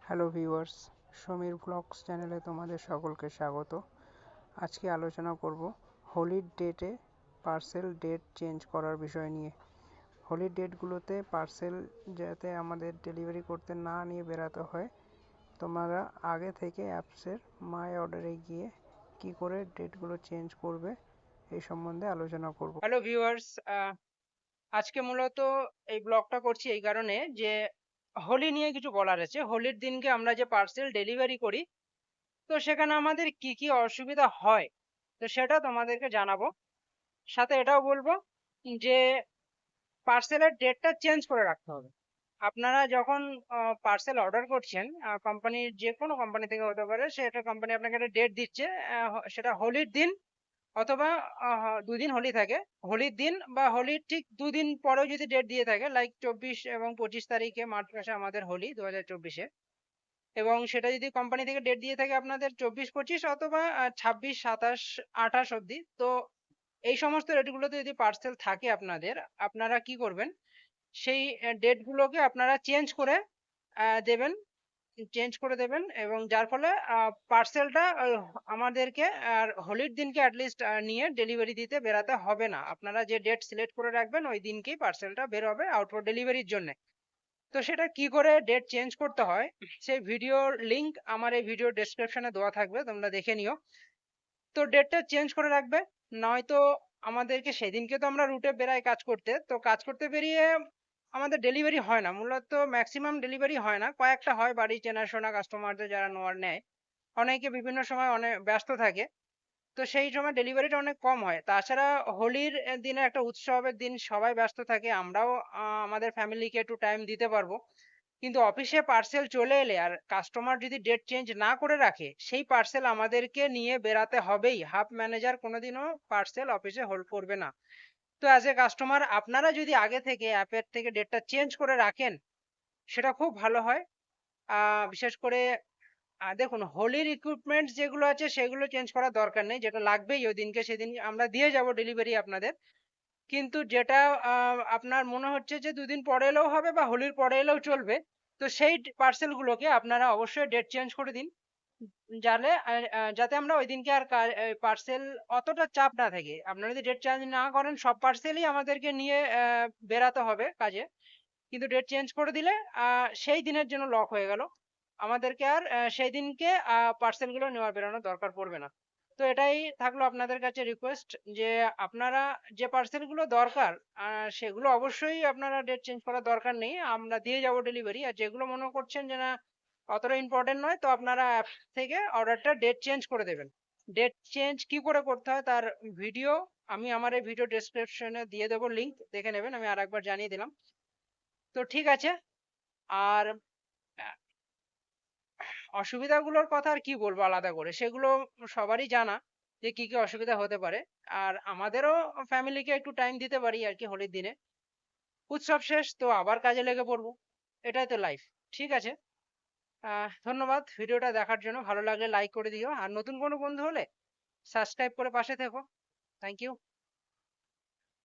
Hello viewers, Samir blogs চ্যানেলে তোমাদের সকলকে স্বাগত। আজকে আলোচনা করব হোলির ডেটে পার্সেল ডেট চেঞ্জ করার বিষয় নিয়ে। হোলির ডেটগুলোতে পার্সেল যাতে আমাদের ডেলিভারি করতে না নিয়ে বেরাতে হয়, তোমরা আগে থেকে অ্যাপসের মাই অর্ডারে গিয়ে কি করে ডেটগুলো চেঞ্জ করবে এই সম্বন্ধে আলোচনা করব। হ্যালো ভিউয়ার্স, আজকে মূলত এই ব্লগটা করছি এই কারণে যে হোলি নিয়ে কিছু বলার আছে। হোলির দিনকে আমরা যে পার্সেল ডেলিভারি করি, তো সেখানে আমাদের কি কি অসুবিধা হয়, তো সেটা তোমাদেরকে জানাবো। সাথে এটাও বলবো যে পার্সেলের ডেটটা চেঞ্জ করে রাখতে হবে। আপনারা যখন পার্সেল অর্ডার করছেন, কোম্পানির যে কোনো কোম্পানি থেকে হতে পারে, সেটা কোম্পানি আপনাকে একটা ডেট দিচ্ছে, সেটা হোলির দিন অথবা দুদিন হোলি থাকে। হোলির দিন বা হোলির ঠিক দুদিন পরেও যদি ডেট দিয়ে থাকে, লাইক 24 এবং 25 তারিখে মার্চ মাসে আমাদের হোলি 2024-এ, এবং সেটা যদি কোম্পানি থেকে ডেট দিয়ে থাকে আপনাদের 24-25 অথবা 26, 27, 28 অব্দি, তো এই সমস্ত ডেটগুলোতে যদি পার্সেল থাকে আপনাদের, আপনারা কি করবেন, সেই ডেটগুলোকে আপনারা দেবেন চেঞ্জ করে দেবেন, এবং যার ফলে পার্সেলটা আমাদেরকে আর হোলির দিনকে অ্যাটলিস্ট নিয়ে ডেলিভারি দিতে বেরাতে হবে না। আপনারা যে ডেট সিলেক্ট করে রাখবেন ওই দিনকেই পার্সেলটা বের হবে আউট ফর ডেলিভারির জন্য। তো সেটা কি করে ডেট চেঞ্জ করতে হয়, সেই ভিডিওর লিংক আমার এই ভিডিও ডেসক্রিপশনে দেওয়া থাকবে, তোমরা দেখে নিও। তো ডেটটা চেঞ্জ করে রাখবে, নয়তো আমাদেরকে সেদিনকে তো আমরা রুটে বেরাই কাজ করতে, তো কাজ করতে বেরিয়ে আমাদের ডেলিভারি হয় না। মূলত ম্যাক্সিমাম ডেলিভারি হয় না, কয়েকটা হয় বাড়ি চেনাশোনা কাস্টমারদের যারা নেওয়ার নেয়। অনেকে বিভিন্ন সময় অনেক ব্যস্ত থাকে, তো সেই সময় ডেলিভারিটা অনেক কম হয়। তাছাড়া হোলির দিনে একটা উৎসবের দিন, সবাই ব্যস্ত থাকে, আমরাও আমাদের ফ্যামিলিকে একটু টাইম দিতে পারবো। কিন্তু অফিসে পার্সেল চলে এলে আর কাস্টমার যদি ডেট চেঞ্জ না করে রাখে, সেই পার্সেল আমাদেরকে নিয়ে বেরাতে হবেই। হাব ম্যানেজার কোনোদিনও পার্সেল অফিসে হোল্ড করবে না। তো অ্যাজ এ কাস্টমার আপনারা যদি আগে থেকে অ্যাপের থেকে ডেটটা চেঞ্জ করে রাখেন, সেটা খুব ভালো হয়। বিশেষ করে দেখুন, হোলির ইকুইপমেন্টস যেগুলো আছে সেগুলো চেঞ্জ করার দরকার নেই, যেটা লাগবেই ওই দিনকে সেদিন আমরা দিয়ে যাব ডেলিভারি আপনাদের। কিন্তু যেটা আপনার মনে হচ্ছে যে দুদিন পরে এলেও হবে বা হোলির পরে এলেও চলবে, তো সেই পার্সেল গুলোকে আপনারা অবশ্যই ডেট চেঞ্জ করে দিন। জালে যাতে আমরা ওই দিনকে আর পার্সেল অতটা চাপ না থাকে। আপনারা যদি ডেট চেঞ্জ না করেন, সব পার্সেলই আমাদেরকে নিয়ে বেরাতে হবে কাজে। কিন্তু ডেট চেঞ্জ করে দিলে সেই দিনের জন্য লক হয়ে গেল। আমাদেরকে আর সেই দিনকে পার্সেল গুলো নেওয়া বেরোনোর দরকার পড়বে না। তো এটাই থাকলো আপনাদের কাছে রিকোয়েস্ট, যে আপনারা যে পার্সেল গুলো দরকার সেগুলো অবশ্যই আপনারা ডেট চেঞ্জ করার দরকার নেই, আমরা দিয়ে যাব ডেলিভারি। আর যেগুলো মনে করছেন যে না অতটা ইম্পর্টেন্ট নয়, তো আপনারা অ্যাপ থেকে অর্ডারটা ডেট চেঞ্জ করে দেবেন। ডেট চেঞ্জ কি করে করতে হয় তার ভিডিও আমি আমার এই ভিডিও ডেসক্রিপশনে দিয়ে দেবো, লিংক দেখে নেবেন, আমি আরেকবার জানিয়ে দিলাম। তো ঠিক আছে। আর আহ, অসুবিধাগুলোর কথা আর কি বলবো আলাদা করে, সেগুলো সবারই জানা যে কি কি অসুবিধা হতে পারে। আর আমাদেরও ফ্যামিলিকে একটু টাইম দিতে পারি আর কি হোলির দিনে। উৎসব শেষ তো আবার কাজে লেগে পড়বো, এটাই তো লাইফ। ঠিক আছে। ধন্যবাদ ভিডিওটা দেখার জন্য। ভালো লাগলে লাইক করে দিও, আর নতুন কোনো বন্ধু হলে সাবস্ক্রাইব করে পাশে থেকো। Thank you.